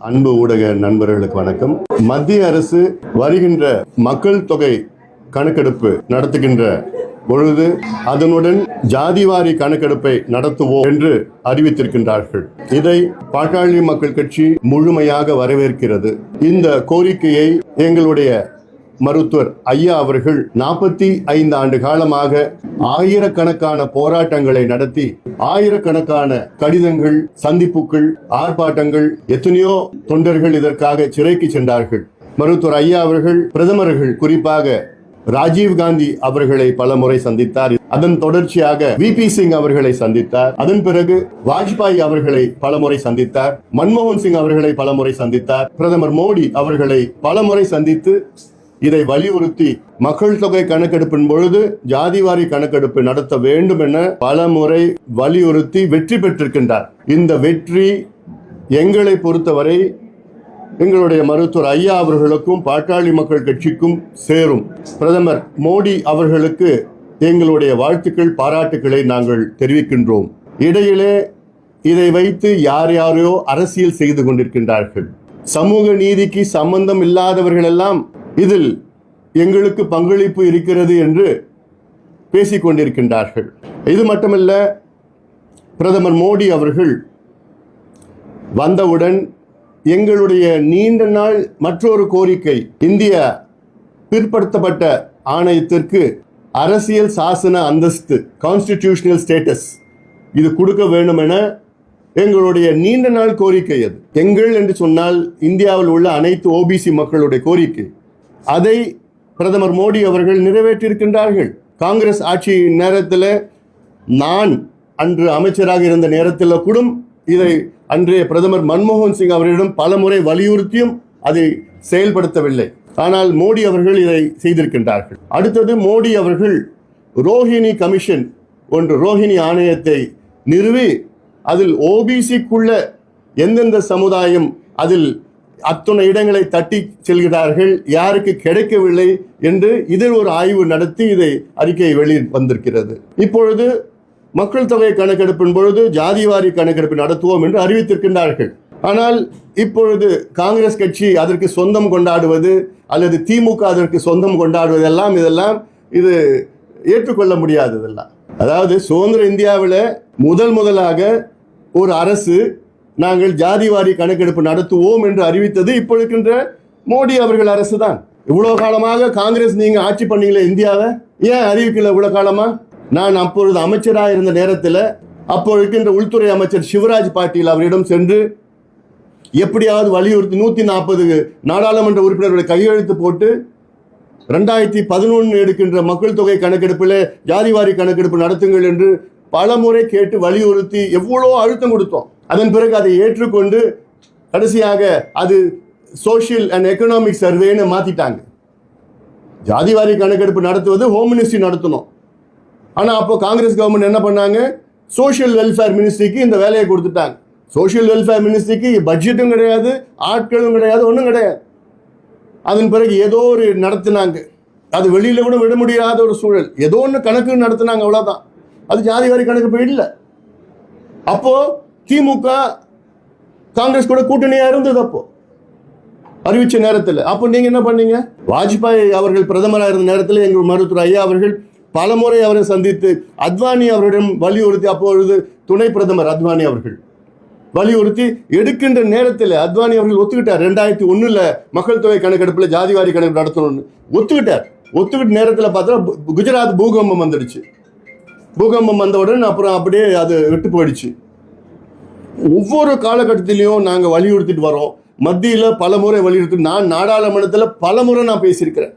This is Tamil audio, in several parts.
அன்பு ஊடக நண்பர்களுக்கு வணக்கம். மத்திய அரசு வருகின்ற மக்கள் தொகை கணக்கெடுப்பு நடத்துகின்ற பொழுது அதனுடன் ஜாதிவாரி கணக்கெடுப்பை நடத்துவோம் என்று அறிவித்திருக்கின்றார்கள். இதை பாட்டாளி மக்கள் கட்சி முழுமையாக வரவேற்கிறது. இந்த கோரிக்கையை எங்களுடைய மருத்துவர் ஐயா அவர்கள் 45 ஆண்டு காலமாக ஆயிரக்கணக்கான போராட்டங்களை நடத்தி ஆயிரக்கணக்கான கடிதங்கள், சந்திப்புகள், ஆர்ப்பாட்டங்கள், எத்தனையோ தொண்டர்கள் இதற்காக சிறைக்கு சென்றார்கள். மருத்துவர் ஐயா அவர்கள் பிரதமர்கள், குறிப்பாக ராஜீவ் காந்தி அவர்களை பல முறை சந்தித்தார். அதன் தொடர்ச்சியாக விபி சிங் அவர்களை சந்தித்தார். அதன் பிறகு வாஜ்பாய் அவர்களை பல முறை சந்தித்தார். மன்மோகன் சிங் அவர்களை பல முறை சந்தித்தார். பிரதமர் மோடி அவர்களை பல முறை சந்தித்து இதை வலியுறுத்தி மக்கள் தொகை கணக்கெடுப்பின் பொழுது ஜாதிவாரி கணக்கெடுப்பு நடத்த வேண்டும் என பல முறை வலியுறுத்தி வெற்றி பெற்றிருக்கின்றார். இந்த வெற்றி எங்களை பொறுத்தவரை எங்களுடைய மருத்துவர் ஐயா அவர்களுக்கும் பாட்டாளி மக்கள் கட்சிக்கும் சேரும். பிரதமர் மோடி அவர்களுக்கு எங்களுடைய வாழ்த்துக்கள், பாராட்டுக்களை நாங்கள் தெரிவிக்கின்றோம். இடையிலே இதை வைத்து யாரையோ அரசியல் செய்து கொண்டிருக்கின்றார்கள். சமூக நீதிக்கு சம்பந்தம் இல்லாதவர்கள் எல்லாம் இதில் எங்களுக்கு பங்களிப்பு இருக்கிறது என்று பேசிக் கொண்டிருக்கின்றார்கள். இது மட்டுமல்ல, பிரதமர் மோடி அவர்கள் வந்தவுடன் எங்களுடைய நீண்ட நாள் மற்றொரு கோரிக்கை, இந்திய பிற்படுத்தப்பட்ட ஆணையத்திற்கு அரசியல் சாசன அந்தஸ்து, கான்ஸ்டிடியூஷனல் ஸ்டேட்டஸ், இது கொடுக்க வேண்டும் என எங்களுடைய நீண்ட நாள் கோரிக்கை. அது எங்கள் என்று சொன்னால் இந்தியாவில் உள்ள அனைத்து ஓபிசி மக்களுடைய கோரிக்கை. அதை பிரதமர் மோடி அவர்கள் நிறைவேற்றியிருக்கின்றார்கள். காங்கிரஸ் ஆட்சி நேரத்தில், நான் அன்று அமைச்சராக இருந்த நேரத்தில் கூட இதை அன்றைய பிரதமர் மன்மோகன் சிங் அவர்களிடம் பல முறை வலியுறுத்தியும் அதை செயல்படுத்தவில்லை. ஆனால் மோடி அவர்கள் இதை செய்திருக்கின்றார்கள். அடுத்தது, மோடி அவர்கள் ரோஹிணி கமிஷன் ஒன்று, ரோஹிணி ஆணையத்தை நிறுவி அதில் ஓபிசிக்குள்ள எந்தெந்த சமுதாயம் அதில் அத்தனை இடங்களை தட்டி செல்கிறார்கள், யாருக்கு கிடைக்கவில்லை என்று இதில் ஒரு ஆய்வு நடத்தி இதை அறிக்கை வெளியில் வந்திருக்கிறது. இப்பொழுது மக்கள் தொகை கணக்கெடுப்பின் பொழுது ஜாதிவாரி கணக்கெடுப்பு நடத்துவோம் என்று அறிவித்திருக்கின்றார்கள். ஆனால் இப்பொழுது காங்கிரஸ் கட்சி அதற்கு சொந்தம் கொண்டாடுவது அல்லது திமுக அதற்கு சொந்தம் கொண்டாடுவது இதெல்லாம் இது ஏற்றுக்கொள்ள முடியாததெல்லாம். அதாவது சுதந்திர இந்தியாவில் முதலாக ஒரு அரசு நாங்கள் ஜாதிவாரி கணக்கெடுப்பு நடத்துவோம் என்று அறிவித்தது இப்போ இருக்கின்ற மோடி அவர்கள் அரசு தான். இவ்வளவு காலமாக காங்கிரஸ் நீங்க ஆட்சி பண்ணீங்களே இந்தியாவை, ஏன் அறிவிக்கல இவ்வளவு காலமா? நான் அப்பொழுது அமைச்சராக இருந்த நேரத்தில் அப்போ இருக்கின்ற உள்துறை அமைச்சர் சிவராஜ் பாட்டீல் அவரிடம் சென்று எப்படியாவது வலியுறுத்தி 140 நாடாளுமன்ற உறுப்பினர்களை கையெழுத்து போட்டு 2011 எடுக்கின்ற மக்கள் தொகை கணக்கெடுப்பில் ஜாதிவாரி கணக்கெடுப்பு நடத்துங்கள் என்று பல முறை கேட்டு வலியுறுத்தி எவ்வளோ அழுத்தம் கொடுத்தோம். அதன் பிறகு அதை ஏற்றுக்கொண்டு கடைசியாக அது சோஷியல் அண்ட் எக்கனாமிக் சர்வேன்னு மாத்திட்டாங்க. ஜாதிவாரி கணக்கெடுப்பு நடத்துவது ஹோம் மினிஸ்ட்ரி நடத்தணும். ஆனால் அப்போ காங்கிரஸ் கவர்மெண்ட் என்ன பண்ணாங்க, சோஷியல் வெல்ஃபேர் மினிஸ்ட்ரிக்கு இந்த வேலையை கொடுத்துட்டாங்க. சோஷியல் வெல்ஃபேர் மினிஸ்ட்ரிக்கு பட்ஜெட்டும் கிடையாது, ஆட்களும் கிடையாது, ஒன்றும் கிடையாது. அதன் பிறகு ஏதோ ஒரு நடத்தினாங்க, அது வெளியில கூட விட முடியாத ஒரு சூழல், ஏதோ ஒன்று கணக்கு நடத்தினாங்க, அவ்வளோதான். அது ஜாதிவாரி கணக்கு இல்லை. அப்போ திமுக காங்கிரஸ் கூட கூட்டணியா இருந்தது அப்போ அறிவிச்ச நேரத்தில். அப்போ நீங்க என்ன பண்ணீங்க? வாஜ்பாய் அவர்கள் பிரதமராக இருந்த நேரத்தில் எங்கள் மருத்துவர் ஐயா அவர்கள் பல முறை அவரை சந்தித்து அத்வானி அவரிடம் வலியுறுத்தி, அப்பொழுது துணை பிரதமர் அத்வானி அவர்கள் வலியுறுத்தி எடுக்கின்ற நேரத்தில் அத்வானி அவர்கள் ஒத்துக்கிட்டார். 2001 மக்கள் தொகை கணக்கெடுப்பில் ஜாதிவாரி கணக்கு நடத்தணும்னு ஒத்துக்கிட்டார். ஒத்துக்கிட்ட நேரத்தில் பார்த்தா குஜராத் பூகம்பம் வந்துடுச்சு. பூகம்பம் வந்தவுடன் அப்புறம் அப்படியே அது விட்டு போயிடுச்சு. ஒவ்வொரு காலகட்டத்திலையும் நாங்கள் வலியுறுத்திட்டு வரோம். மத்தியில் பல முறை வலியுறுத்தி, நான் நாடாளுமன்றத்தில் பல முறை நான் பேசியிருக்கிறேன்.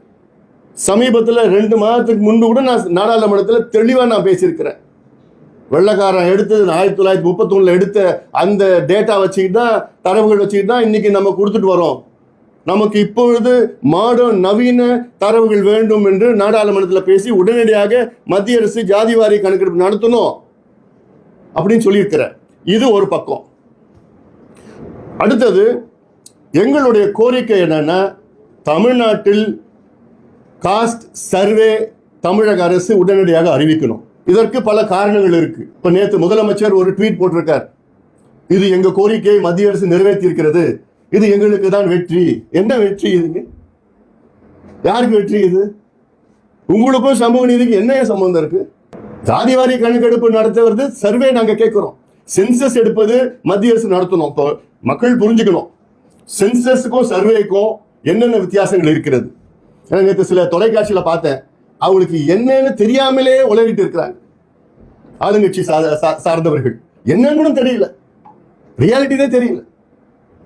சமீபத்தில் 2 மாதத்துக்கு முன்பு கூட நான் நாடாளுமன்றத்தில் தெளிவாக நான் பேசியிருக்கிறேன். வெள்ளக்காரன் எடுத்தது 1931 எடுத்த அந்த டேட்டா வச்சுக்கிட்டு தான், தரவுகள் வச்சுக்கிட்டு தான் இன்னைக்கு நம்ம கொடுத்துட்டு வரோம். நமக்கு இப்பொழுது மாடர்ன் நவீன தரவுகள் வேண்டும் என்று நாடாளுமன்றத்தில் பேசி உடனடியாக மத்திய அரசு ஜாதிவாரி கணக்கெடுப்பு நடத்தணும் அப்படின்னு சொல்லியிருக்கிறேன். இது ஒரு பக்கம். அடுத்தது, எங்களுடைய கோரிக்கை என்னன்னா, தமிழ்நாட்டில் காஸ்ட் சர்வே தமிழக அரசு உடனடியாக அறிவிக்கணும். இதற்கு பல காரணங்கள் இருக்கு. இப்ப நேற்று முதலமைச்சர் ஒரு ட்வீட் போட்டிருக்கார், இது எங்க கோரிக்கையை மத்திய அரசு நிறைவேற்றி இருக்கிறது, இது எங்களுக்கு தான் வெற்றி. என்ன வெற்றி இதுங்க? யாருக்கு வெற்றி இது? உங்களுக்கும் சமூக நீதிக்கு என்ன சம்பந்தம் இருக்கு? ஜாதிவாரி கணக்கெடுப்பு நடத்துவது சர்வே நாங்க கேட்கிறோம். சென்சஸ் எடுப்பது மத்திய அரசு நடத்தணும். மக்கள் புரிஞ்சுக்கணும், சென்சஸுக்கும் சர்வேக்கும் என்னென்ன வித்தியாசங்கள் இருக்கிறது. நேற்று சில தொலைக்காட்சியில பார்த்தேன், அவங்களுக்கு என்னன்னு தெரியாமலே உலகிட்டு இருக்கிறாங்க ஆளுங்கட்சி சார்ந்தவர்கள். என்னன்னு தெரியல, ரியாலிட்டியே தெரியல.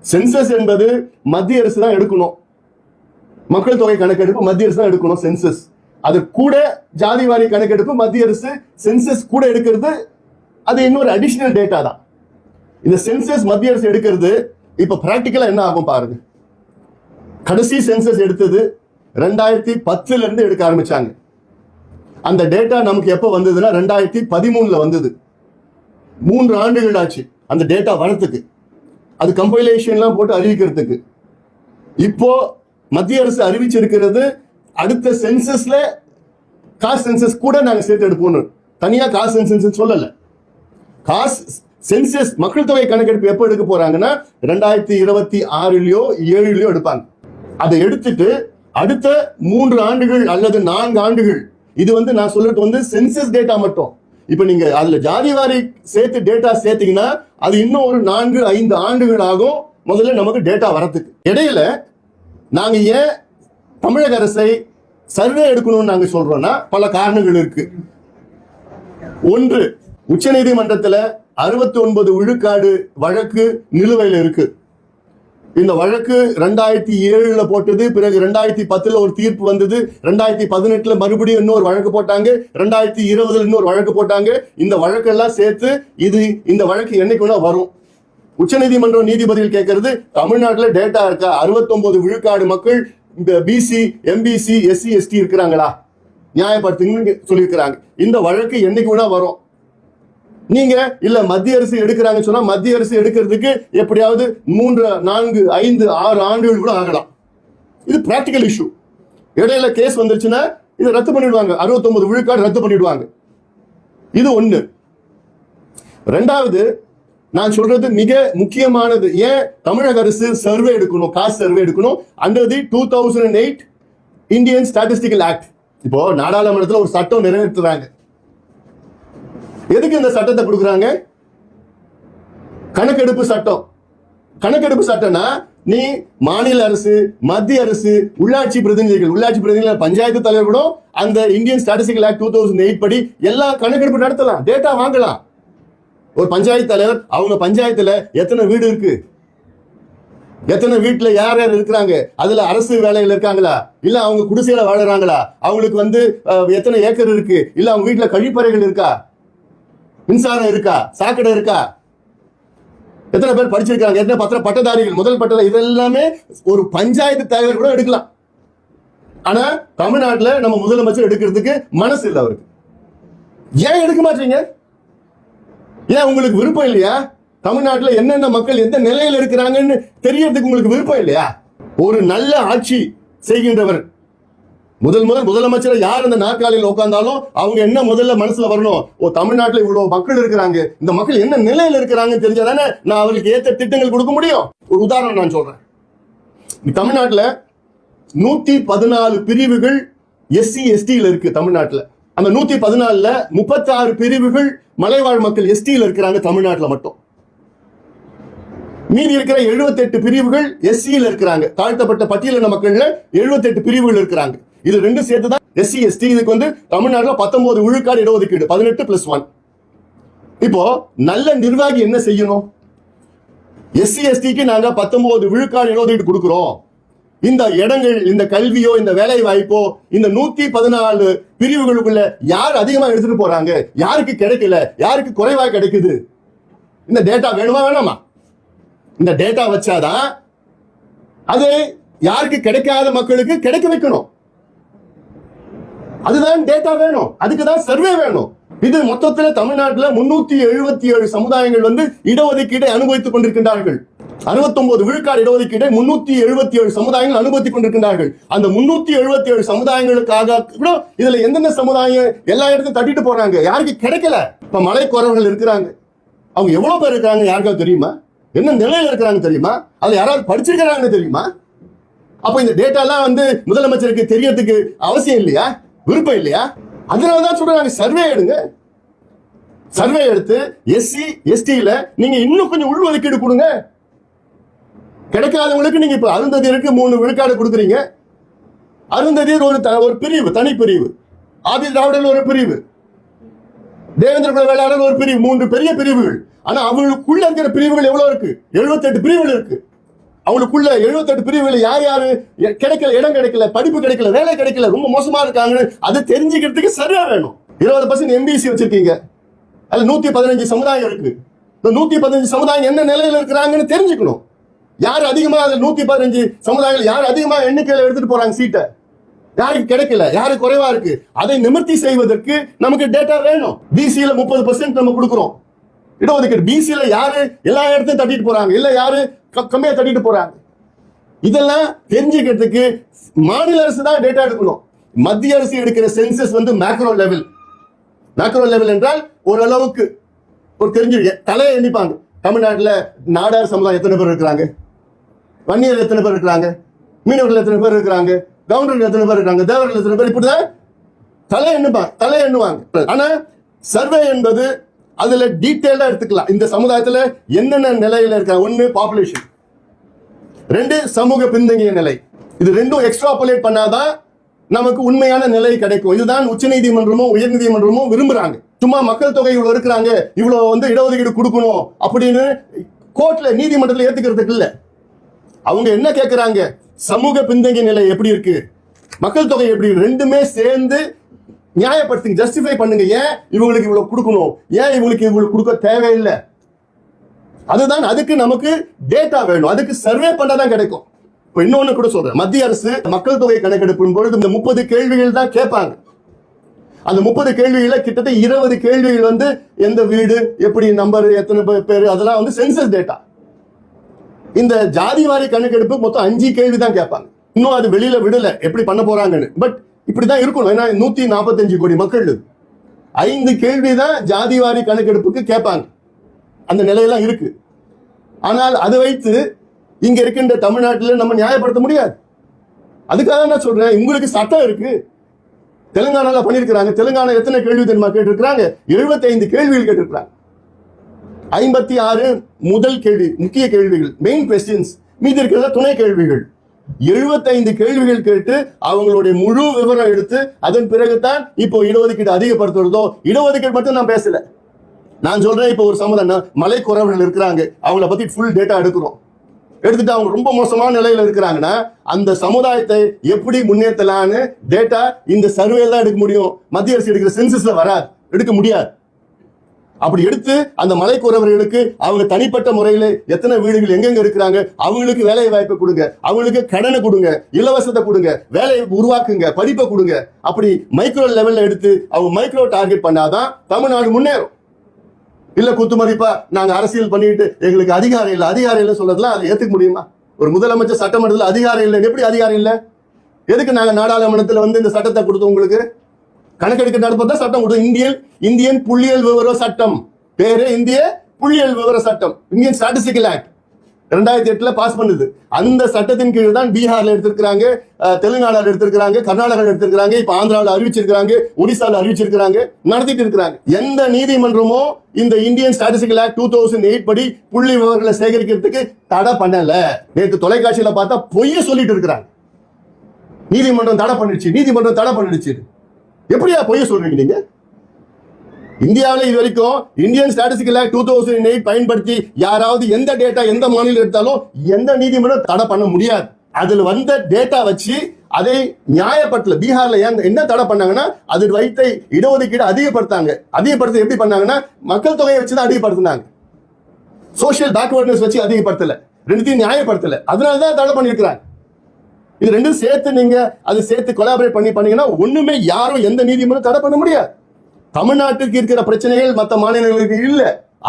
சென்சஸ் என்பது மத்திய அரசு தான் எடுக்கணும், மக்கள் தொகை கணக்கெடுப்பு மத்திய அரசு தான் எடுக்கணும் சென்சஸ். அது கூட ஜாதிவாரி கணக்கெடுப்பு மத்திய அரசு சென்சஸ் கூட எடுக்கிறது, அது இன்னொரு அடிஷனல் டேட்டா தான். இந்த சென்சஸ் மத்திய அரசு எடுக்கிறது இப்ப பிராக்டிக்கலா என்ன ஆகும் பாருங்க. கடைசி சென்சஸ் எடுத்தது 2010 இருந்து எடுக்க ஆரம்பிச்சாங்க. அந்த டேட்டா நமக்கு எப்ப வந்ததுன்னா 2013 வந்தது. 3 ஆண்டுகள் ஆச்சு அந்த டேட்டா வரத்துக்கு, அது கம்பைலேஷன்லாம் போட்டு அறிவிக்கிறதுக்கு. இப்போ மத்திய அரசு அறிவிச்சிருக்கிறது அடுத்த சென்சஸ்ல காஸ்ட் சென்சஸ் கூட நாங்க சேர்த்து எடுப்போம். தனியா காஸ்ட் சென்சஸ் சொல்லல. காஸ்ட் சென்சஸ் மக்கள் தொகை கணக்கெடுப்பு எப்ப எடுக்க போறாங்கன்னா 2026லயோ 7லயோ எடுப்பாங்க. அதை எடுத்துட்டு அடுத்த 3 ஆண்டுகள் அல்லது 4 ஆண்டுகள், இது நான் சொல்றது சென்சஸ் டேட்டா மட்டும். இப்ப நீங்க அதுல ஜாதிவாரி சேர்த்து டேட்டா சேர்த்தீங்கன்னா அது இன்னும் ஒரு 4-5 ஆண்டுகள் ஆகும் முதல்ல நமக்கு டேட்டா வரத்துக்கு. இடையில நாங்க ஏன் தமிழக அரசை சர்வே எடுக்கணும்னு நாங்க சொல்றோம்னா பல காரணங்கள் இருக்கு. ஒன்று, உச்ச நீதிமன்றத்தில் 69 விழுக்காடு வழக்கு நிலுவையில் இருக்கு. இந்த வழக்கு 2007 போட்டது, பிறகு 2010 ஒரு தீர்ப்பு வந்தது, 2018 மறுபடியும் இன்னொரு வழக்கு போட்டாங்க, 2020 இன்னொரு வழக்கு போட்டாங்க. இந்த வழக்கெல்லாம் சேர்த்து இந்த வழக்கு என்னைக்குன்னா வரும். உச்ச நீதிமன்றம் நீதிபதிகள் கேட்கறது, தமிழ்நாட்டில் டேட்டா இருக்கா? 69 விழுக்காடு மக்கள் பிசி, எம்பிசி, எஸ்சி, எஸ்டி இருக்கிறாங்களா? நியாயப்படுத்துங்க சொல்லியிருக்கிறாங்க. இந்த வழக்கு என்னைக்கு வேணா வரும். நீங்க இல்ல மத்திய அரசு எடுக்கிறாங்க சொன்னா மத்திய அரசு எடுக்கிறதுக்கு எப்படியாவது 3, 4, 5, 6 ஆண்டுகள் கூட ஆகலாம். இது பிராக்டிக்கல் இஷ்யூ. இடையில கேஸ் வந்துருச்சுன்னா இதை ரத்து பண்ணிடுவாங்க, 69 விழுக்காடு ரத்து பண்ணிடுவாங்க. இது ஒண்ணு. ரெண்டாவது, நான் சொல்றது மிக முக்கியமானது, ஏன் தமிழக அரசு சர்வே எடுக்கணும், காஸ்ட் சர்வே எடுக்கணும் under the 2008 Indian statistical act. இப்போ நாடாளுமன்றத்தில் ஒரு சட்டம் நிறைவேற்றுறாங்க. எதுக்கு இந்த சட்டத்தை கொடுக்குறாங்க? கணக்கெடுப்பு சட்டம். கணக்கெடுப்பு சட்டம்னா நீ மாநில அரசு, மத்திய அரசு, உள்ளாட்சி பிரதிநிதிகள், பஞ்சாயத்து தலைவர்களும் அந்த இந்தியன் ஸ்டாட்டிஸ்டிக்கல் ஆக்ட் 2008 படி எல்லா கணக்கெடுப்பு நடத்தலாம், டேட்டா வாங்கலாம். ஒரு பஞ்சாயத்து தலைவர் அவங்க பஞ்சாயத்துல எத்தனை வீடு இருக்கு, எத்தனை வீட்டுல யார் யார் இருக்கிறாங்க, அதுல அரசு வேலைகள் இருக்காங்களா, இல்ல அவங்க குடிசையில வாழறாங்களா, அவங்களுக்கு எத்தனை ஏக்கர் இருக்கு, இல்ல அவங்க வீட்டுல கழிப்பறைகள் இருக்கா, மின்சாரம் இருக்கா, சாக்கடை இருக்கா, எத்தனை பேர் படிச்சிருக்காங்க, எத்தனை பட்டதாரிகள், முதல் பட்டதாரி, இதெல்லாமே ஒரு பஞ்சாயத்து தலைவர் கூட எடுக்கலாம். ஆனா தமிழ்நாட்டுல நம்ம முதலமைச்சர் எடுக்கிறதுக்கு மனசு இல்லை அவருக்கு. ஏன் எடுக்க மாட்டீங்க? ஏன் உங்களுக்கு விருப்பம் இல்லையா? தமிழ்நாட்டில் என்னென்ன மக்கள் எந்த நிலையில் இருக்கிறாங்கன்னு தெரியறதுக்கு உங்களுக்கு விருப்பம் இல்லையா? ஒரு நல்ல ஆட்சி செய்கின்றவர் முதலமைச்சர் யார் அந்த நாற்காலியில் உட்கார்ந்தாலும் அவங்க என்ன முதல்ல மனசுல வரணும், தமிழ்நாட்டில் இவ்வளவு மக்கள் இருக்கிறாங்க, இந்த மக்கள் என்ன நிலையில இருக்கிறாங்கன்னு தெரிஞ்சாதானே நான் அவருக்கு ஏற்ற திட்டங்கள் கொடுக்க முடியும். ஒரு உதாரணம் நான் சொல்றேன். தமிழ்நாட்டில் 114 பிரிவுகள் எஸ்சி எஸ்டியில் இருக்கு. தமிழ்நாட்டில் அந்த 114ல 36 பிரிவுகள் மலைவாழ் மக்கள் எஸ்டியில் இருக்கிறாங்க தமிழ்நாட்டில் மட்டும். மீதி இருக்கிற 78 பிரிவுகள் எஸ்சியில் இருக்கிறாங்க. தாழ்த்தப்பட்ட பட்டியலின மக்கள்ல 78 பிரிவுகள் இருக்கிறாங்க. இது ரெண்டு சேர்த்துதான் எஸ்சி எஸ்டி. இதுக்கு தமிழ்நாட்டில் 19 விழுக்காடு இடஒதுக்கீடு, 18+1. இப்போ நல்ல நிர்வாகி என்ன செய்யணும்? எஸ்சி எஸ்டிக்கு நாங்க 19 விழுக்காடு இடஒதுக்கீடு கொடுக்கிறோம். இந்த இடங்கள், இந்த கல்வியோ, இந்த வேலை வாய்ப்போ, இந்த 114 பிரிவுகளுக்குள்ள யார் அதிகமா எடுத்துட்டு போறாங்க, யாருக்கு கிடைக்கல, யாருக்கு குறைவா கிடைக்குது, இந்த டேட்டா வேணுமா வேணாமா? இந்த டேட்டா வச்சாதான் அது யாருக்கு கிடைக்காத மக்களுக்கு கிடைக்க வைக்கணும். அதுதான் டேட்டா வேணும், அதுக்குதான் சர்வே வேணும். இது மொத்தத்தில் தமிழ்நாட்டில் 377 சமுதாயங்கள் இடஒதுக்கீட்டை அனுபவித்துக் கொண்டிருக்கின்றார்கள். 69 விழுக்காடு இடஒதுக்கீட்டை 377 சமுதாயங்கள் அனுபவித்துக் கொண்டிருக்கின்றார்கள். அந்த 377 சமுதாயங்களுக்காக கூட இதுல எந்தெந்த சமுதாயம் எல்லா இடத்தையும் தட்டிட்டு போறாங்க, யாருக்கு கிடைக்கல. இப்ப மலை குறவர்கள் இருக்கிறாங்க, அவங்க எவ்வளவு பேர் இருக்காங்க யாருக்காவது தெரியுமா? என்ன நிலையில இருக்கிறாங்க தெரியுமா? அதுல யாராவது படிச்சிருக்கிறாங்கன்னு தெரியுமா? அப்ப இந்த டேட்டாலாம் வந்து முதலமைச்சருக்கு தெரியறதுக்கு அவசியம் இல்லையா? விருப்பம் இல்லையா? அதனாலதான் சொல்றாங்க சர்வே எடுங்க. சர்வே எடுத்து எஸ்சி எஸ்டில நீங்க இன்னும் கொஞ்சம் உள்ஒதுக்கீடு கொடுங்க. கிடைக்காதவங்களுக்கு நீங்க இப்ப அருந்ததியருக்கு 3 விழுக்காடு கொடுக்குறீங்க. அருந்ததியர் ஒரு பிரிவு, தனி பிரிவு. ஆதி திராவிடர் ஒரு பிரிவு, தேவேந்திர குல வேளாளர் ஒரு பிரிவு, 3 பெரிய பிரிவுகள். ஆனா அவங்களுக்குள்ள இருக்கிற பிரிவுகள் எவ்வளவு இருக்கு? 78 பிரிவுகள் இருக்கு. அவங்களுக்குள்ள 78 பிரிவுகள் யார் யாரு கிடைக்கல, இடம் கிடைக்கல, படிப்பு கிடைக்கல, வேலை கிடைக்கல, ரொம்ப மோசமா இருக்காங்கன்னு அதை தெரிஞ்சுக்கிறதுக்கு சரியா வேணும். 20% எம்பிசி வச்சிருக்கீங்க, அதுல 115 சமுதாயம் இருக்கு. இந்த 115 சமுதாயம் என்ன நிலையில இருக்கிறாங்கன்னு தெரிஞ்சுக்கணும். யார் அதிகமா அதுல 115 சமுதாயங்கள் யார் அதிகமா எண்ணிக்கையில எடுத்துட்டு போறாங்க சீட்டை, யாருக்கு கிடைக்கல, யாரு குறைவா இருக்கு, அதை நிவர்த்தி செய்வதற்கு நமக்கு டேட்டா வேணும். பிசியில 30% நம்ம கொடுக்கிறோம் இடஒதுக்கீடு. பிசியில யாரு எல்லா இடத்தையும் தட்டிட்டு போறாங்க, இல்ல யாரு கம்மியா தட்டிட்டு போறாங்க, இதெல்லாம் தெரிஞ்சுக்கிறதுக்கு மாநில அரசு தான் டேட்டா எடுக்கணும். மத்திய அரசு எடுக்கிற சென்சஸ் வந்து மேக்ரோ லெவல். மேக்ரோ லெவல் என்றால் ஓரளவுக்கு ஒரு தெரிஞ்சு தலையை எண்ணிப்பாங்க. தமிழ்நாட்டில் நாடார் சமுதாயம் எத்தனை பேர் இருக்கிறாங்க, வன்னியர் எத்தனை பேர் இருக்கிறாங்க, மீனவர்கள் எத்தனை பேர் இருக்கிறாங்க, கவுண்டர்கள் எத்தனை பேர் இருக்காங்க, தேவர்கள் எத்தனை பேர், இப்படிதான் தலை எண்ணுவாங்க. ஆனா சர்வே என்பது அதுல டீடைலா எடுத்துக்கலாம். இந்த சமுதாயத்துல என்னென்ன நிலையில இருக்காங்க. 1 பாப்புலேஷன், 2 சமூக பின்தங்கிய நிலை. இது ரெண்டும் எக்ஸ்ட்ராபுலேட் பண்ணாதான் நமக்கு உண்மையான நிலை கிடைக்கும். இதுதான் உச்சநீதிமன்றமும் உயர்நீதிமன்றமும் விரும்புறாங்க. சும்மா மக்கள் தொகை இவ்வளவு இருக்கிறாங்க, இவ்வளவு வந்து இடஒதுக்கீடு கொடுக்கணும் அப்படின்னு கோர்ட்ல நீதிமன்றத்தில் ஏத்துக்கிறதுக்கு இல்ல. அவங்க என்ன கேட்கிறாங்க? சமூக பின்தங்கிய நிலை எப்படி இருக்கு, மக்கள் தொகை எப்படி, ரெண்டுமே சேர்ந்து நியாயப்படுத்துங்க, ஜஸ்டிஃபை பண்ணுங்க. ஏன் இவங்களுக்கு இவ்வளவு கொடுக்கணும், ஏன் இவங்களுக்கு இவ்வளவு கொடுக்க தேவையில்லை. அதுதான், அதுக்கு நமக்கு டேட்டா வேணும், அதுக்கு சர்வே பண்ணதான் கிடைக்கும். இப்ப இன்னொன்னு கூட சொல்றேன், மத்திய அரசு மக்கள் தொகை கணக்கெடுப்பின் பொழுது இந்த 30 கேள்விகள் தான் கேட்பாங்க. அந்த 30 கேள்விகள கிட்டத்தட்ட 20 கேள்விகள் வந்து எந்த வீடு, எப்படி நம்பர், எத்தனை பேர், அதெல்லாம் வந்து சென்சஸ் டேட்டா. இந்த ஜாதிவாரி கணக்கெடுப்பு மொத்தம் 5 கேள்வி தான் கேட்பாங்க. இன்னும் அது வெளியில விடல எப்படி பண்ண போறாங்கன்னு. பட் இப்படிதான் இருக்கணும், ஏன்னா 145 கோடி மக்கள், 5 கேள்வி தான் ஜாதிவாரி கணக்கெடுப்புக்கு கேட்பாங்க. அந்த நிலையெல்லாம் இருக்கு. ஆனால் அதை வைத்து இங்க இருக்கின்ற தமிழ்நாட்டில் நம்ம நியாயப்படுத்த முடியாது. அதுக்காக நான் சொல்றேன், உங்களுக்கு சட்டம் இருக்கு. தெலுங்கானால பண்ணிருக்கிறாங்க. தெலுங்கானா எத்தனை கேள்வி தெரியுமா கேட்டிருக்கிறாங்க? 75 கேள்விகள் கேட்டிருக்கிறாங்க. 56 முதல் கேள்வி, முக்கிய கேள்விகள், மெயின் கொஸ்டின்ஸ். மீதி இருக்கிறத துணை கேள்விகள். 75 கேள்விகள் கேட்டு அவங்களுடைய முழு விவரம் எடுத்து அதன் பிறகுதான் இப்போ இடஒதுக்கீடு அதிகப்படுத்துறதோ. இடஒதுக்கீடு மட்டும் நான் பேசல, நான் சொல்றேன், இப்போ ஒரு சமுதாயம் மலை குறவர்கள் இருக்கிறாங்க, அவங்கள பத்தி ஃபுல் டேட்டா எடுக்கிறோம். எடுத்துட்டு அவங்க ரொம்ப மோசமான நிலையில இருக்கிறாங்கன்னா அந்த சமுதாயத்தை எப்படி முன்னேற்றலான்னு டேட்டா இந்த சர்வேல தான் எடுக்க முடியும். மத்திய அரசு எடுக்கிற சென்சஸ்ல வராது, எடுக்க முடியாது. அப்படி எடுத்து அந்த மலை குறவர்களுக்கு அவங்க தனிப்பட்ட முறையில எத்தனை வீடுகள் எங்கெங்க இருக்கிறாங்க, அவங்களுக்கு வேலை வாய்ப்பை கொடுங்க, அவங்களுக்கு கடனை கொடுங்க, இலவசத்தை கொடுங்க, வேலையை உருவாக்குங்க, படிப்பை கொடுங்க. அப்படி மைக்ரோ லெவல்ல எடுத்து அவங்க மைக்ரோ டார்கெட் பண்ணாதான் தமிழ்நாடு முன்னேறும். இல்ல குத்து மதிப்பா நாங்க அரசியல் பண்ணிட்டு எங்களுக்கு அதிகாரம் இல்லை சொல்றதுலாம் அதை ஏத்துக்க முடியுமா? ஒரு முதலமைச்சர் சட்டமன்றத்தில் அதிகாரம் இல்லை, எப்படி அதிகாரம் இல்லை? எதுக்கு நாங்க நாடாளுமன்றத்தில் வந்து இந்த சட்டத்தை கொடுத்தோம்? உங்களுக்கு கணக்கெடுக்க நடப்பதா சட்டம் கொடுத்தோம். இந்தியன் புள்ளியியல் விவர சட்டம், பேரு இந்திய புள்ளியியல் விவர சட்டம், இந்தியன் ஸ்டாட்டிஸ்டிக்கல் ஆக்ட் 2008 பாஸ் பண்ணுது. அந்த சட்டத்தின் கீழ் தான் பீகார்ல எடுத்திருக்கிறாங்க, தெலுங்கானால எடுத்திருக்கிறாங்க, கர்நாடகாவில் எடுத்திருக்கிறாங்க, இப்ப ஆந்திராவில் அறிவிச்சிருக்காங்க, ஒடிசால அறிவிச்சிருக்காங்க, நடத்திட்டு இருக்கிறாங்க. எந்த நீதிமன்றமும் இந்த இந்தியன் ஸ்டாட்டிஸ்டிக்கல் ஆக்ட் 2008 படி புள்ளி விவரங்களை சேகரிக்கிறதுக்கு தடை பண்ணல. நேற்று தொலைக்காட்சியில பார்த்தா பொய்ய சொல்லிட்டு இருக்கிறாங்க. நீதிமன்றம் தடை பண்ணிடுச்சு. எப்படியா பொய்ய சொல்றீங்க நீங்க? இந்தியாவில் இது வரைக்கும் இந்தியன் ஸ்டாட்டிஸ்டிக்கல் ஆக்ட் 2008 பயன்படுத்தி யாராவது எந்த டேட்டா எந்த மாநிலம் எடுத்தாலும் எந்த நீதிமன்றம் தடை பண்ண முடியாது. அதுல வந்த டேட்டா வச்சு அதை நியாயப்படுத்தல. பீகார்ல என்ன தடை பண்ணாங்கன்னா அது வைத்த இடஒதுக்கீடு அதிகப்படுத்த எப்படி பண்ணாங்கன்னா மக்கள் தொகையை வச்சுதான் அதிகப்படுத்தினாங்க, சோசியல் பேக்வர்ட்னஸ் வச்சு அதிகப்படுத்தல, ரெண்டுத்தையும் நியாயப்படுத்தல. அதனாலதான் தடை பண்ணிருக்கிறாங்க. இது ரெண்டும் சேர்த்து நீங்க அது சேர்த்து கொலாபரேட் பண்ணீங்கன்னா ஒண்ணுமே யாரும் எந்த நீதிமன்றம் தடை பண்ண முடியாது. தமிழ்நாட்டுக்கு இருக்கிற பிரச்சனைகள் மற்ற மாநிலங்களுக்கு இல்ல.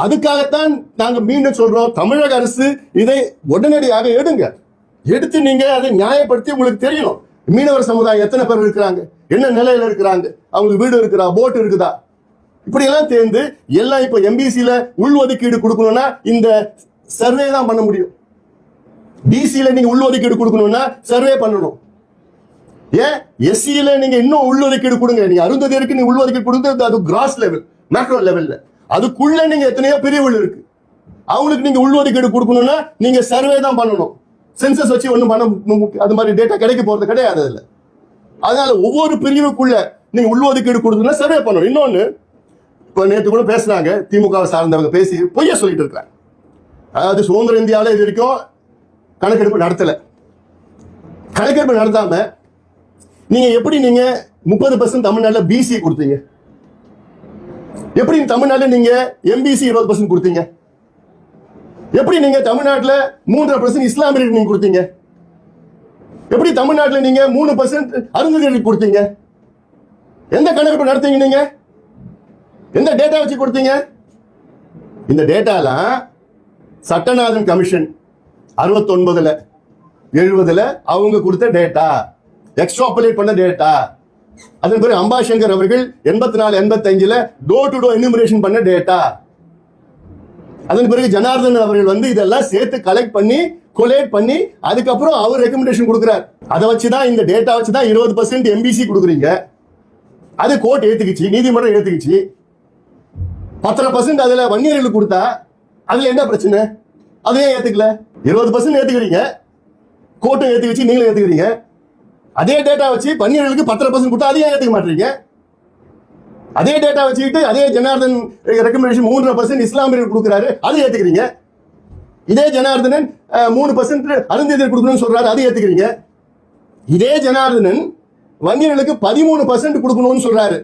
அதுக்காகத்தான் நாங்க மீண்டும் சொல்றோம், தமிழக அரசு இதை உடனடியாக எடுத்து நீங்க அதை நியாயப்படுத்தி உங்களுக்கு தெரியணும். மீனவர் சமுதாயம் எத்தனை பேர் இருக்கிறாங்க, என்ன நிலையில இருக்கிறாங்க, அவங்களுக்கு வீடு இருக்குதா, போட் இருக்குதா, இப்படி எல்லாம் தேர்ந்து எல்லாம் இப்ப எம்பிசில உள்ஒதுக்கீடு கொடுக்கணும்னா இந்த சர்வே தான் பண்ண முடியும். பிசியில நீங்க உள்ஒதுக்கீடு கொடுக்கணும்னா சர்வே பண்ணணும். ஏன் எஸ்சியில நீங்க இன்னும் உள்ஒதுக்கீடு கொடுங்க. நீங்க அருந்ததியருக்கு நீங்க உள்ஒதுக்கீடு கொடுங்க, அது கிராஸ் லெவல், மேக்ரோ லெவல்ல. அதுக்குள்ள நீங்க எத்தனையோ பிரிவுகள் இருக்கு, அவங்களுக்கு நீங்க உள்ஒதுக்கீடு கொடுக்கணும்னா நீங்க சர்வே தான் பண்ணணும். சென்சஸ் வச்சு ஒன்றும் பண்ண அது மாதிரி டேட்டா கிடைக்க போறது கிடையாது அதுல. அதனால ஒவ்வொரு பிரிவுக்குள்ள நீங்க உள்ஒதுக்கீடு கொடுக்கணும்னா சர்வே பண்ணணும். இன்னொன்னு, இப்ப நேற்று கூட பேசுறாங்க, திமுக சார்ந்தவங்க பேசி பொய்ய சொல்லிட்டு இருக்காங்க. அதாவது சுதந்திர இந்தியாவில் இது வரைக்கும் கணக்கெடுப்பு நடத்தல. கணக்கெடுப்பு நடத்தாம நீங்க எப்படி நீங்க 30% தமிழ்நாடுல பிசி கொடுத்தீங்க? எப்படி தமிழ்நாடுல நீங்க எம்பிசி 20% கொடுத்தீங்க? எப்படி நீங்க தமிழ்நாட்டுல 3.5% இஸ்லாமியர்களுக்கு நீங்க கொடுத்தீங்க? எப்படி தமிழ்நாட்டுல நீங்க 3% அருந்ததியர்களுக்கு கொடுத்தீங்க? எந்த கணக்கெடுப்பு நடத்தீங்க நீங்க? எந்த டேட்டா வச்சு கொடுத்தீங்க? இந்த டேட்டாலாம் சட்டநாதன் கமிஷன் 69ல 70ல அவங்க கொடுத்த டேட்டா, எக்ஸ்ட்ராபுலேட் பண்ண டேட்டா. அதன் பிறகு அம்பாசங்கர் அவர்கள் 84 85ல டோர் டு டோர் எனுமரேஷன் பண்ண டேட்டா. அதன் பிறகு ஜனார்தன் அவர்கள் வந்து இதெல்லாம் சேர்த்து கலெக்ட் பண்ணி கொலேட் பண்ணி அதுக்கப்புறம் அவர் ரெக்கமெண்டேஷன் கொடுக்கிறார். அதை வச்சுதான், இந்த டேட்டா வச்சுதான் 20% எம்பிசி கொடுக்குறீங்க. அது கோர்ட் ஏத்துக்குச்சு, நீதிமன்றம் ஏத்துக்குச்சு. 10% அதுல வன்னியர்களுக்கு கொடுத்தா அதுல என்ன பிரச்சனை? அதையே ஏத்துக்கல. 20% ஏத்துக்கிறீங்க, கோர்ட்டும் ஏத்துக்குச்சு, நீங்களும் ஏத்துக்கிறீங்க. அதே டேட்டா வச்சு வன்னியர்களுக்கு 10% கொடுத்தா அதையே ஏத்துக்க மாட்டீங்க. அதே டேட்டா வச்சுக்கிட்டு அதே ஜனார்தன் ரெக்கமெண்டேஷன் 3% இஸ்லாமியர்கள் கொடுக்குறாரு, அது ஏத்துக்கிறீங்க. இதே ஜனார்தனன் 3% அருந்ததியர் கொடுக்கணும்னு சொல்றாரு, அது ஏத்துக்கிறீங்க. இதே ஜனார்தனன் வன்னியர்களுக்கு 13% கொடுக்கணும்னு சொல்றாரு,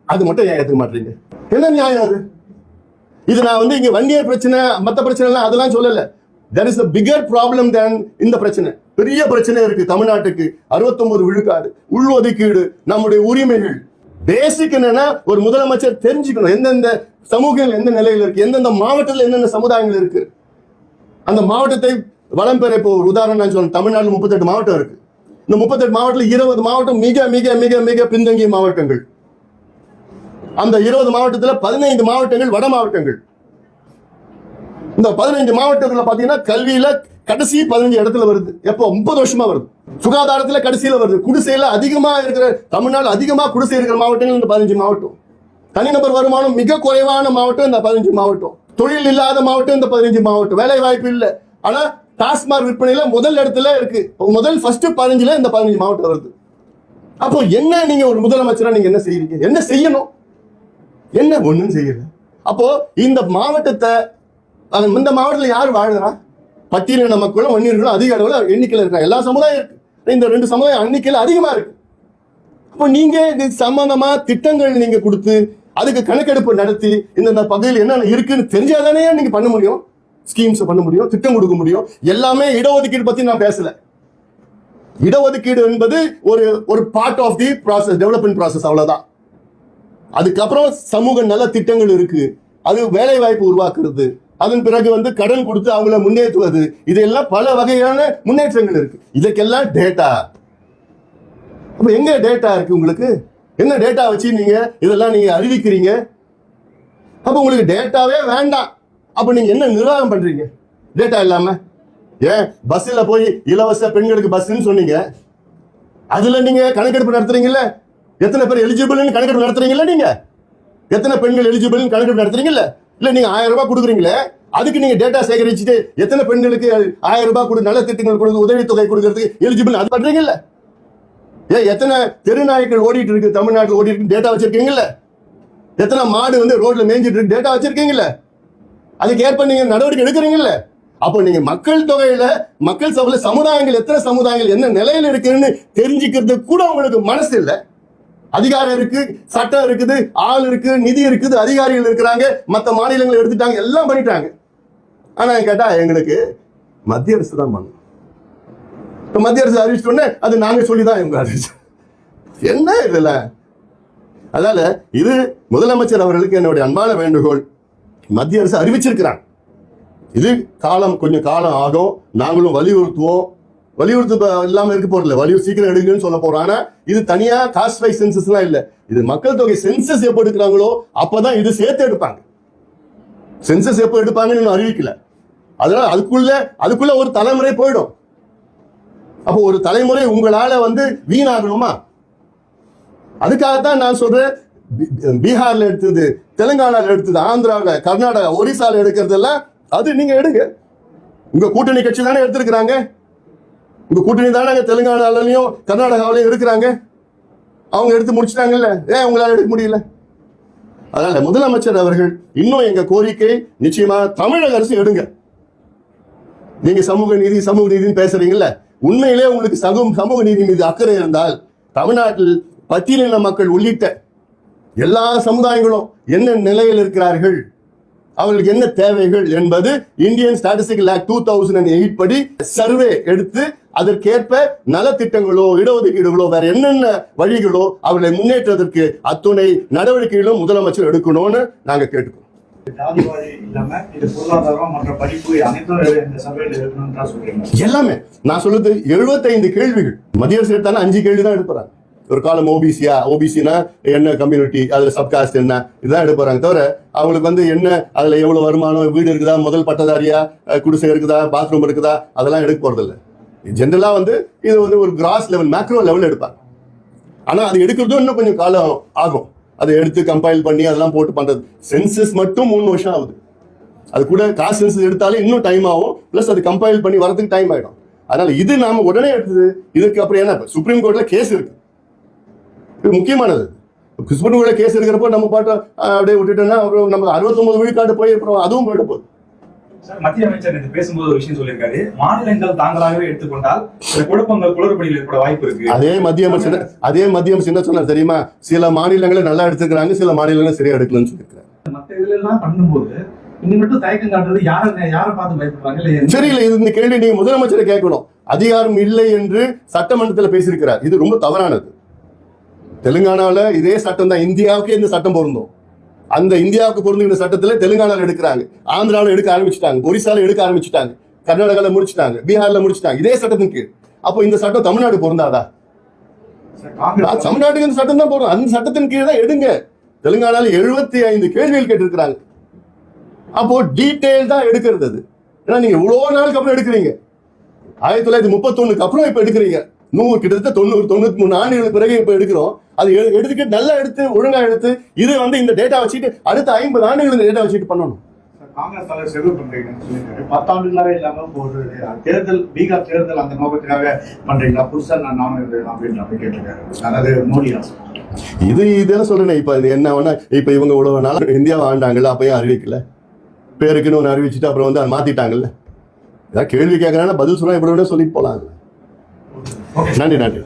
அது மட்டும் ஏன் ஏத்துக்க மாட்டீங்க? என்ன நியாயம் அது? இது நான் வந்து இங்க வன்னியர் பிரச்சனை மற்ற பிரச்சனை அதெல்லாம் சொல்லல. there is a bigger problem than இந்த பிரச்சனை. பெரிய பிரச்சனை இருக்கு தமிழ்நாட்டுக்கு. 69 விழுக்காடு உள்ஒதுக்கீடு, நம்முடைய உரிமைகள். பேசிக் என்னன்னா, ஒரு முதலமைச்சர் தெரிஞ்சுக்கணும் எந்தெந்த சமூகங்கள் எந்த நிலையில் இருக்கு, எந்தெந்த மாவட்டத்தில் என்னென்ன சமுதாயங்கள் இருக்கு, அந்த மாவட்டத்தை வளம் பெற. இப்போ ஒரு உதாரணம் நான் சொல்றேன், தமிழ்நாட்டில் 38 மாவட்டம் இருக்கு. இந்த 38 மாவட்டத்தில் 20 மாவட்டம் மிக மிக மிக மிக பின்தங்கிய மாவட்டங்கள். அந்த 20 மாவட்டத்தில் 15 மாவட்டங்கள் வட மாவட்டங்கள். இந்த 15 மாவட்டத்தில் பாத்தீங்கன்னா கல்வியில கடைசி 15 இடத்துல வருது. எப்போ? 30 வருஷமா வருது. சுகாதாரத்துல கடைசியில வருது. குடிசையில அதிகமா இருக்கிற தமிழ்நாடு, அதிகமா குடிசை இருக்கிற மாவட்டங்கள் இந்த 15 மாவட்டம். தனிநபர் வருமானம் மிக குறைவான மாவட்டம் இந்த 15 மாவட்டம். தொழில் இல்லாத மாவட்டம் இந்த 15 மாவட்டம். வேலை வாய்ப்பு இல்லை, ஆனா டாஸ்மாக் விற்பனையில முதல் இடத்துல இருக்கு. முதல் ஃபர்ஸ்ட் 15ல இந்த 15 மாவட்டம் வருது. அப்போ என்ன, நீங்க ஒரு முதலமைச்சரா நீங்க என்ன செய்யறீங்க? என்ன செய்யணும்? என்ன? ஒண்ணும் செய்யல. அப்போ இந்த மாவட்டத்தை, இந்த மாவட்டத்தில் யார் வாழ்றா? பட்டியலின மக்களும் வன்னியர்களும் அதிக அளவில் எண்ணிக்கையில் இருக்காங்க. எல்லா சமுதாயம் இருக்கு, இந்த 2 சமுதாயம் எண்ணிக்கையில் அதிகமா இருக்கு. அப்போ நீங்க இது சம்பந்தமா திட்டங்கள் நீங்க கொடுத்து அதுக்கு கணக்கெடுப்பு நடத்தி இந்த பகுதியில் என்ன இருக்குன்னு தெரிஞ்சாதானே நீங்க பண்ண முடியும், ஸ்கீம்ஸ் பண்ண முடியும், திட்டம் கொடுக்க முடியும். எல்லாமே இடஒதுக்கீடு பத்தி நான் பேசல. இடஒதுக்கீடு என்பது ஒரு part of the process, development process, அவ்வளவுதான். அதுக்கப்புறம் சமூக நல திட்டங்கள் இருக்கு, அது வேலை வாய்ப்பு உருவாக்குறது, அதன் பிறகு வந்து கடன் கொடுத்து அவங்கள முன்னேற்றுவது, இதெல்லாம் பல வகையான முன்னேற்றங்கள் இருக்கு. இதுக்கெல்லாம் டேட்டா. அப்ப எங்க டேட்டா இருக்கு உங்களுக்கு? என்ன டேட்டா வச்சு நீங்க இதெல்லாம் நீங்க அறிவிக்கிறீங்க? அப்ப உங்களுக்கு டேட்டாவே வேண்டாம். அப்ப நீங்க என்ன நிர்வாகம் பண்றீங்க டேட்டா இல்லாம? ஏன் பஸ்ல போய் இலவச பெண்களுக்கு பஸ்ன்னு சொன்னீங்க, அதுல நீங்க கணக்கெடுப்பு நடத்துறீங்கல்ல? எத்தனை பேர் எலிஜிபிள் கணக்கெடுப்பு நடத்துறீங்கல்ல? நீங்க எத்தனை பெண்கள் எலிஜிபிள் கணக்கெடுப்பு நடத்துறீங்கல்ல? இல்ல நீங்க 1000 ரூபாய் கொடுக்குறீங்களே, அதுக்கு நீங்க டேட்டா சேகரிச்சுட்டு எத்தனை பெண்களுக்கு 1000 ரூபாய் கொடு, நல்ல திட்டங்கள் கொடுத்து உதவித்தொகை கொடுக்கறதுக்கு எலிஜிபிள் அது பண்றீங்கல்ல? ஏன் எத்தனை தெருநாய்கள் ஓடிட்டு இருக்கு தமிழ்நாட்டில் ஓடிட்டு இருக்கு டேட்டா வச்சிருக்கீங்கல்ல? எத்தனை மாடு வந்து ரோட்ல மேய்ஞ்சிட்டு இருக்கு டேட்டா வச்சிருக்கீங்கல்ல? அதுக்கு ஏற்ப நீங்க நடவடிக்கை எடுக்கிறீங்கல்ல? அப்போ நீங்க மக்கள் தொகையில மக்கள் சபையில சமுதாயங்கள் எத்தனை சமுதாயங்கள் என்ன நிலையில இருக்குன்னு தெரிஞ்சுக்கிறதுக்கு கூட உங்களுக்கு மனசு இல்லை. அதிகாரம் இருக்கு, சட்டம் இருக்குது, ஆள் இருக்கு, நிதி இருக்குது, அதிகாரிகள் இருக்கிறாங்க, மற்ற மாநிலங்கள் எடுத்துட்டாங்க, எல்லாம் பண்ணிட்டாங்க. ஆனா கேட்டா எங்களுக்கு மத்திய அரசு தான் பண்ணும். இப்ப மத்திய அரசு அறிவிச்சோடனே அது நாங்க சொல்லிதான் இவங்க அறிவிச்சு என்ன இதுல. அதனால இது முதலமைச்சர் அவர்களுக்கு என்னுடைய அன்பான வேண்டுகோள். மத்திய அரசு அறிவிச்சிருக்கிறாங்க, இது கொஞ்சம் காலம் ஆகும், நாங்களும் வலியுறுத்துவோம். வலியுறுத்து இல்லாம இருக்க போறதில்ல, சீக்கிரம் எடுக்கணும்னு சொல்ல போறோம். ஆனா இது தனியா காஸ்ட் வைஸ் சென்சஸ் எல்லாம் இல்ல. இது மக்கள் தொகை சென்சஸ் எப்போ எடுக்கிறாங்களோ அப்பதான் இது சேர்த்து எடுப்பாங்க. சென்சஸ் எப்போ எடுப்பாங்கன்னு அறிவிக்கல. அதனால அதுக்குள்ள ஒரு தலைமுறை போயிடும். அப்போ ஒரு தலைமுறை உங்களால வீணாகணுமா? அதுக்காகத்தான் நான் சொல்றேன், பீகார்ல எடுத்தது, தெலுங்கானால எடுத்தது, ஆந்திராவில், கர்நாடகா, ஒரிசால எடுக்கிறதெல்லாம் அது நீங்க எடுங்க. உங்க கூட்டணி கட்சி தானே எடுத்திருக்கிறாங்க. உங்க கூட்டணி தானே தெலுங்கானாலையும் கர்நாடகாவிலையும் இருக்கிறாங்க. அவங்க எடுத்து முடிச்சிட்டாங்கல்ல, ஏன் உங்களால எடுக்க முடியல? அதனால முதலமைச்சர் அவர்கள் இன்னும் எங்க கோரிக்கை நிச்சயமா தமிழக அரசு எடுங்க. நீங்க சமூக நீதினு பேசுறீங்கல்ல, உண்மையிலே உங்களுக்கு சமூக நீதி மீது அக்கறை இருந்தால் தமிழ்நாட்டில் பட்டியலின மக்கள் உள்ளிட்ட எல்லா சமுதாயங்களும் என்ன நிலையில் இருக்கிறார்கள், அவர்களுக்கு என்ன தேவைகள் என்பது இந்தியன் ஸ்டாட்டிஸ்டிக்கல் ஆக்ட் 2008 படி சர்வே எடுத்து அதற்கேற்ப நலத்திட்டங்களோ இடஒதுக்கீடுகளோ வேற என்னென்ன வழிகளோ அவர்களை முன்னேற்றதற்கு அத்துணை நடவடிக்கைகளும் முதலமைச்சர் எடுக்கணும்னு நாங்க கேட்டுக்கோம். எல்லாமே நான் சொல்றது 75 கேள்விகள். மத்திய அரசு எடுத்தாலும் 5 கேள்வி தான் எடுப்பாங்க. ஒரு காலம் ஓபிசினா என்ன கம்யூனிட்டி, அதுல சப்காஸ்ட் என்ன, இதுதான் எடுப்பாங்க. தவிர அவங்களுக்கு என்ன அதுல எவ்வளவு வருமானம், வீடு இருக்குதா, முதல் பட்டதாரியா, குடிசை இருக்குதா, பாத்ரூம் இருக்குதா, அதெல்லாம் எடுக்க போறது இல்லை. ஜென்ரலா இது ஒரு கிராஸ் லெவல், மேக்ரோ லெவல் எடுப்பாங்க. ஆனா அது எடுக்கிறதும் இன்னும் கொஞ்சம் காலம் ஆகும். அதை எடுத்து கம்பைல் பண்ணி அதெல்லாம் போட்டு பண்றது. சென்சஸ் மட்டும் 3 வருஷம் ஆகுது. அது கூட காஸ்ட் சென்சஸ் எடுத்தாலே இன்னும் டைம் ஆகும். பிளஸ் அது கம்பைல் பண்ணி வரதுக்கு டைம் ஆயிடும். அதனால இது நாம உடனே எடுத்தது. இதுக்கு அப்புறம் என்ன, சுப்ரீம் கோர்ட்ல கேஸ் இருக்கு, இது முக்கியமானது. சுப்ரீம் கோர்ட்ல கேஸ் இருக்கிறப்போ நம்ம பாட்டு அப்படியே விட்டுட்டோம்னா அப்புறம் நம்ம 69 விழுக்காடு போய் அப்புறம் அதுவும் போயிட போகுது. மத்திய அமைச்சர் பேசும்போது ஒரு விஷயம் சொல்லியிருக்காரு, மாநிலங்கள் தாங்களாகவே எடுத்துக்கொண்டால் சில குழப்பங்கள் குளறுபடியில் ஏற்பட வாய்ப்பு இருக்கு. அதே மத்திய அமைச்சர் என்ன சொன்னார் தெரியுமா? சில மாநிலங்களை நல்லா எடுத்துக்கிறாங்க, சில மாநிலங்களை சரியா எடுக்கலன்னு சொல்லியிருக்காரு. மற்ற இதுல எல்லாம் பண்ணும்போது இங்க மட்டும் தயக்கம் காட்டுறது யாரை பார்த்து பயப்படுறாங்க? சரியில்லை, இந்த கேள்வி நீங்க முதலமைச்சரை கேட்கணும். அதிகாரம் இல்லை என்று சட்டமன்றத்தில் பேசியிருக்கிறார். இது ரொம்ப தவறானது. தெலுங்கானாவில் இதே சட்டம் தான், இந்தியாவுக்கு இந்த சட்டம் பொருந்தும். அந்த இந்தியாவுக்கு பொருந்துகிற சட்டத்துல தெலுங்கானால எடுக்கிறாங்க, ஆந்திராவில் எடுக்க ஆரம்பிச்சுட்டாங்க, ஒரிசால எடுக்க ஆரம்பிச்சுட்டாங்க, கர்நாடகாவில் முடிச்சுட்டாங்க, பீகார்ல முடிச்சுட்டாங்க இதே சட்டத்தின் கீழ். அப்போ இந்த சட்டம் தமிழ்நாடு பொருந்தாதா? தமிழ்நாட்டுக்கு இந்த சட்டம் தான் பொருந்தும். அந்த சட்டத்தின் கீழ் தான் எடுங்க. தெலுங்கானால 75 கேள்விகள் கேட்டிருக்கிறாங்க. அப்போ டீடைல் தான் எடுக்கிறது அது. ஏன்னா நீங்க இவ்வளவு நாளுக்கு அப்புறம் எடுக்கிறீங்க, 1931 அப்புறம் இப்ப எடுக்கிறீங்க. கிட்டத்தட்ட 93 ஆண்டுகளுக்கு பிறகு இப்ப எடுக்கிறோம். அது எடுத்துக்கிட்டு நல்லா எடுத்து ஒழுங்கா எடுத்து இது இந்த டேட்டா வச்சுட்டு அடுத்த 50 ஆண்டுகள் இந்த டேட்டா வச்சுட்டு பண்ணணும். காங்கிரஸ் தலைவர் செல்வம் பண்றீங்க, 10 ஆண்டுகளாவே இல்லாம ஒரு தேர்தல், பீகார் தேர்தல் அந்த நோக்கத்துக்காக பண்றீங்களா? புதுசா நான் அப்படின்னு கேட்டிருக்காரு. அதாவது மோடி அரசு இதெல்லாம் சொல்றேன். இப்ப என்ன வேணா, இப்ப இவங்க இவ்வளவு நாள் இந்தியாவை ஆண்டாங்கல்ல, அப்பயும் அறிவிக்கல, பேருக்குன்னு ஒன்று அறிவிச்சுட்டு அப்புறம் அதை மாத்திட்டாங்கல்ல. ஏதாவது கேள்வி கேட்கறாங்கன்னா பதில் சொன்னா இப்படி சொல்லிட்டு போலாம். நன்றி.